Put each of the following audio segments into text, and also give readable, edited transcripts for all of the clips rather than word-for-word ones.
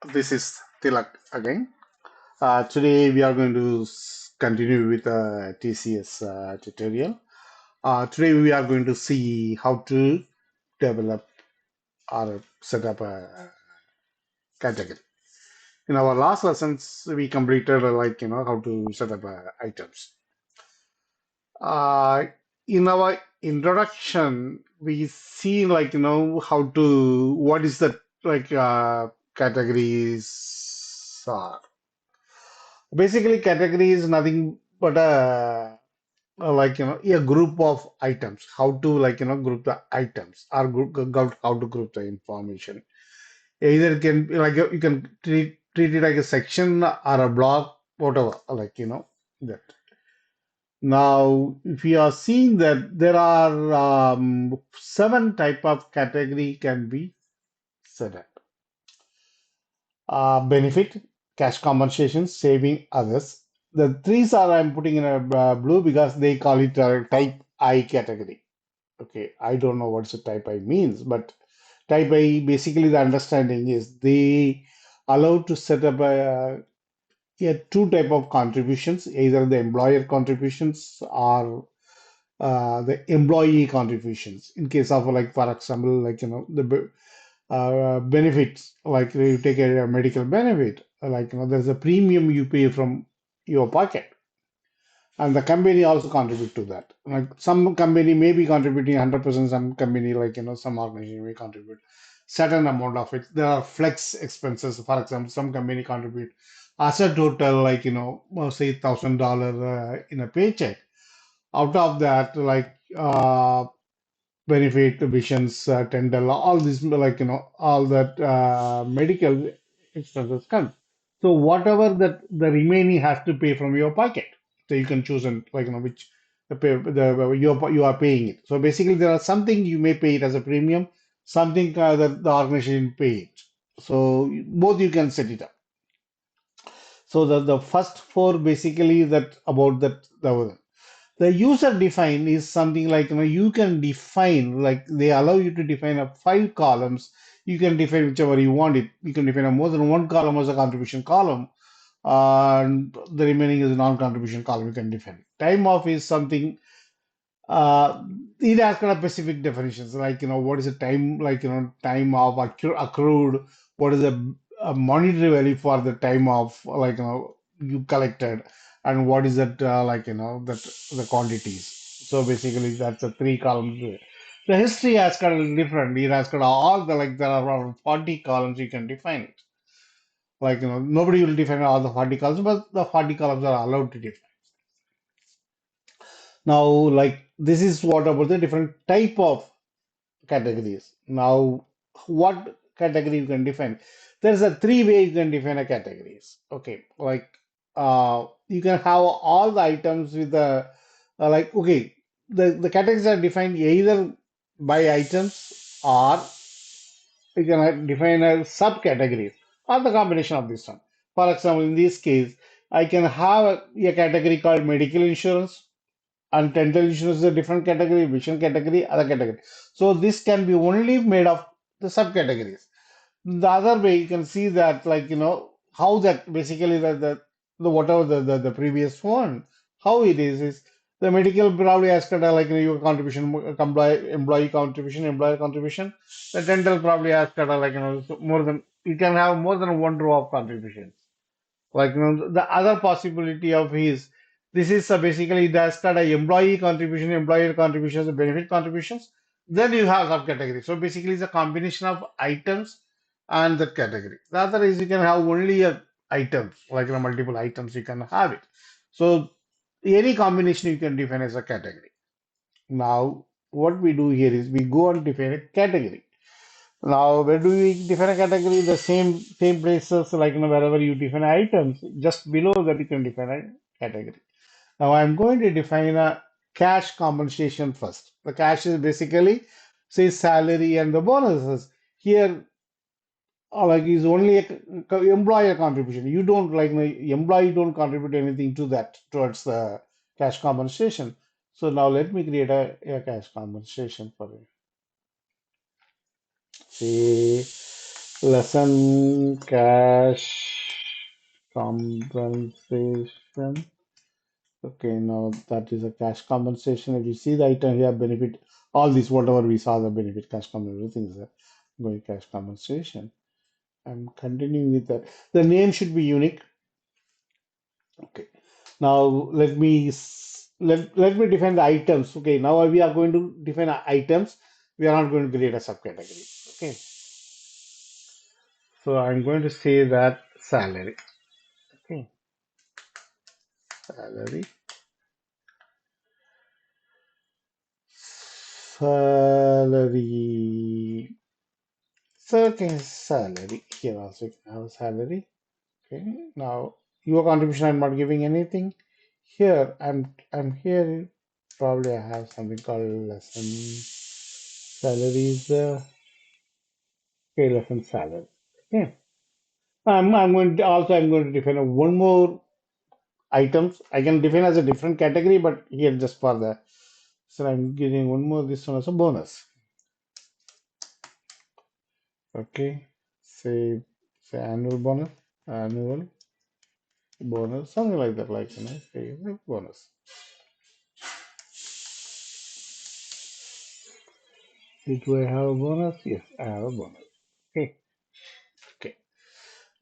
This is Tilak again. Today we are going to continue with the TCS tutorial. Today we are going to see how to develop or set up a category. In our last lessons, we completed how to set up items. Uh, in our introduction, we see how to what is the categories are. Basically, category is nothing but a group of items. How to group the items or how to group the information. Either it can be you can treat it like a section or a block, whatever. That. Now, if you are seeing that there are seven type of category can be set up. Benefit, cash compensation, saving others. The threes are I'm putting in a blue because they call it a type I category. Okay, I don't know what's the type I means, but type I basically the understanding is they allow to set up two type of contributions, either the employer contributions or the employee contributions. In case of for example, benefits, like you take a medical benefit, there's a premium you pay from your pocket, and the company also contribute to that. Like some company may be contributing 100%, some company some organization may contribute certain amount of it. There are flex expenses. For example, some company contribute as a total say $1,000 in a paycheck. Out of that, benefit, visions, dental, all this, all that medical expenses come. So whatever that the remaining has to pay from your pocket. So you can choose and which you are paying it. So basically there are something you may pay it as a premium, something that the organization pay it. So both you can set it up. So the first four basically that about that the user define is something like you can define, like they allow you to define a five columns. You can define whichever you want it. You can define a more than one column as a contribution column, and the remaining is a non-contribution column. You can define time off is something. uh it has kind of specific definitions, like what is the time, time off accrued, what is a monetary value for the time off, you collected, and what is that, that the quantities. So basically that's the three columns there. The history has got a different. It has got all the, there are around 40 columns you can define it. Nobody will define all the 40 columns, but the 40 columns are allowed to define. Now, this is what about the different type of categories. Now, what category you can define? There's a three way you can define a categories. Okay, you can have all the items with the okay, the categories are defined either by items, or you can define a subcategories, or the combination of this one. For example, in this case, I can have a category called medical insurance, and dental insurance is a different category, vision category, other category. So this can be only made of the subcategories. The other way you can see that, how that basically the whatever the previous one, how it is the medical probably has got your contribution, employee contribution, employer contribution. The dental probably has got more than, you can have more than one row of contributions. The other possibility of his, this is basically that's got a employee contribution, employer contributions, benefit contributions. Then you have subcategory. So basically it's a combination of items and that category. The other is you can have only a items, multiple items you can have it. So any combination you can define as a category. Now what we do here is we go and define a category. Now, where do we define a category? The same places, wherever you define items, just below that you can define a category. Now, I'm going to define a cash compensation first. The cash is basically say salary and the bonuses. Here, is only a employer contribution. You don't employee don't contribute anything to that towards the cash compensation. So now let me create a cash compensation for you. See. lesson cash compensation. Okay, now that is a cash compensation. If you see the item here, benefit, all this, whatever we saw, the benefit, cash compensation, everything is going cash compensation. I'm continuing with that. The name should be unique. Okay. Now let me define the items. Okay. Now we are going to define items. We are not going to create a subcategory. Okay. So I'm going to say that salary. Okay. Salary. Salary. So okay, salary. Here also you can have a salary. Okay. Now your contribution I'm not giving anything. Here I'm here. Probably I have something called lesson salary is the okay, lesson salary. Okay. I'm going to define one more items. I can define as a different category, but here just for the so I'm giving one more this one as a bonus. Okay. Say annual bonus, something like that, like say bonus. Do I have a bonus? Yes, I have a bonus. Okay. Okay.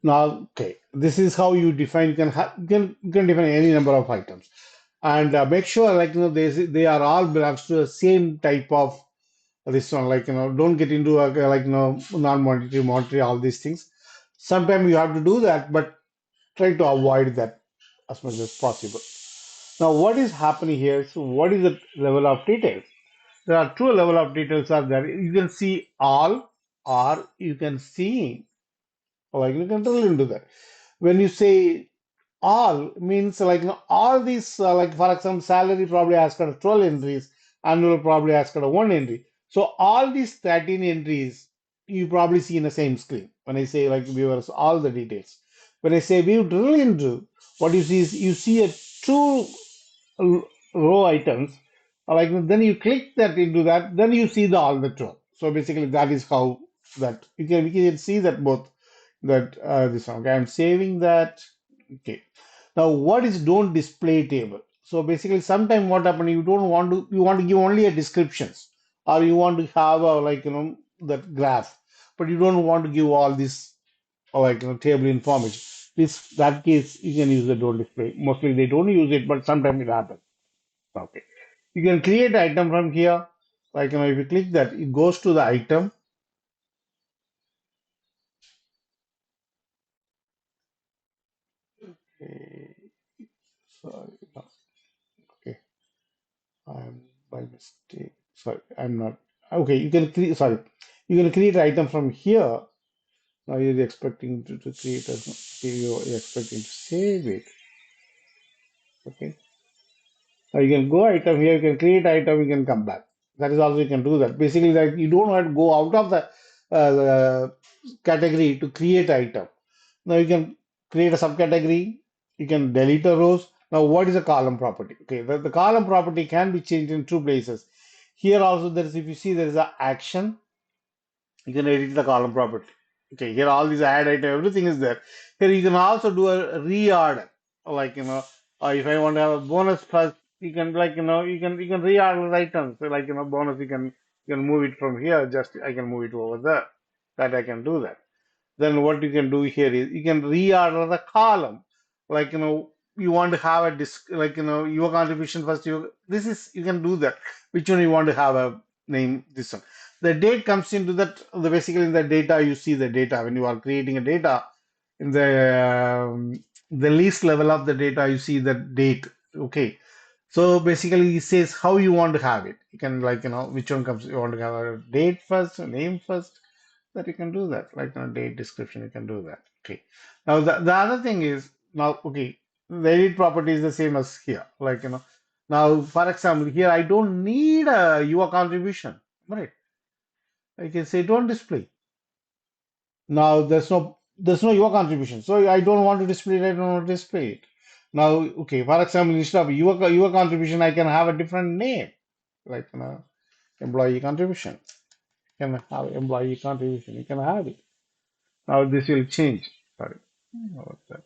Now, okay, this is how you define. You can define any number of items, and make sure they are all belongs to the same type of this one. Like don't get into non-monetary, monetary, all these things. Sometimes you have to do that, but try to avoid that as much as possible. Now, what is happening here? So, what is the level of details? There are two level of details are there. You can see all, or you can see, like you can drill into that. When you say all means all these like for example salary probably has got 12 entries, annual probably has got a one entry, so all these 13 entries you probably see in the same screen. When I say like viewers all the details, when I say view drill into, what you see is you see a two row items, like then you click that into that, then you see the all the 12. So basically that is how that we can see that both that this one. Okay, I'm saving that. Okay. Now, what is don't display table? So basically, sometime what happen, you want to give only a descriptions, or you want to have a that graph, but you don't want to give all this table information. This that case you can use the don't display. Mostly they don't use it, but sometimes it happens. Okay. You can create item from here. If you click that, it goes to the item. Okay. Sorry. No, okay. I'm by mistake. Sorry, I'm not. Okay, you can create. Sorry, you can create item from here. Now you're expecting to create a. Okay, you're expecting to save it. Okay. Now you can go item here. You can create item. You can come back. That is also you can do that. Basically, that you don't have to go out of the category to create item. Now you can create a subcategory. You can delete the rows. Now what is a column property? Okay, the column property can be changed in two places. Here also there is, if you see there is a action, you can edit the column property. Okay, here all these add item, everything is there. Here you can also do a reorder. Like if I want to have a bonus first, you can you can reorder the items. So bonus you can move it from here. Just I can move it over there. That I can do that. Then what you can do here is you can reorder the column. You want to have a disk, your contribution first. You can do that. Which one you want to have a name? This one. The date comes into that. Basically in the data you see the data when you are creating a data in the least level of the data you see the date. Okay. So basically it says how you want to have it. You can which one comes. You want to have a date first, a name first, that you can do that date description, you can do that. Okay, now the other thing is, now okay, the edit property is the same as here. Now for example here I don't need a your contribution, right? I can say don't display. Now there's no your contribution, so I don't want to display it. I don't want to display it. Now okay, for example instead of your contribution I can have a different name, like employee contribution. You can have employee contribution, you can have it. Now this will change. Sorry. About that.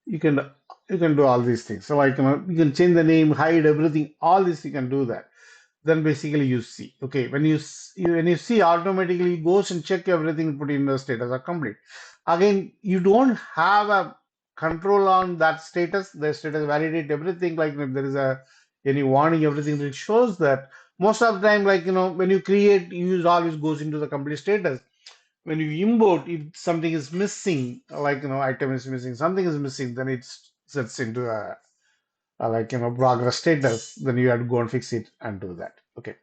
You can you can do all these things. So like you can change the name, hide everything, all this you can do that. Then basically you see. Okay, when when you see automatically it goes and check everything, put in the status are complete. Again, you don't have a control on that status. The status validate everything. Like if there is a any warning, everything it shows that most of the time, like when you create, use always goes into the complete status. When you import, if something is missing, like item is missing, something is missing, then it sets into a like progress status. Then you have to go and fix it and do that. Okay,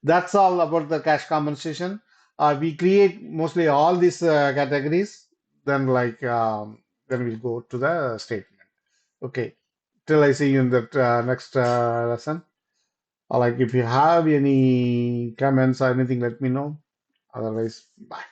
that's all about the cash compensation. We create mostly all these categories. Then then we'll go to the statement. Okay, till I see you in that next lesson. Like if you have any comments or anything, let me know. Otherwise, bye.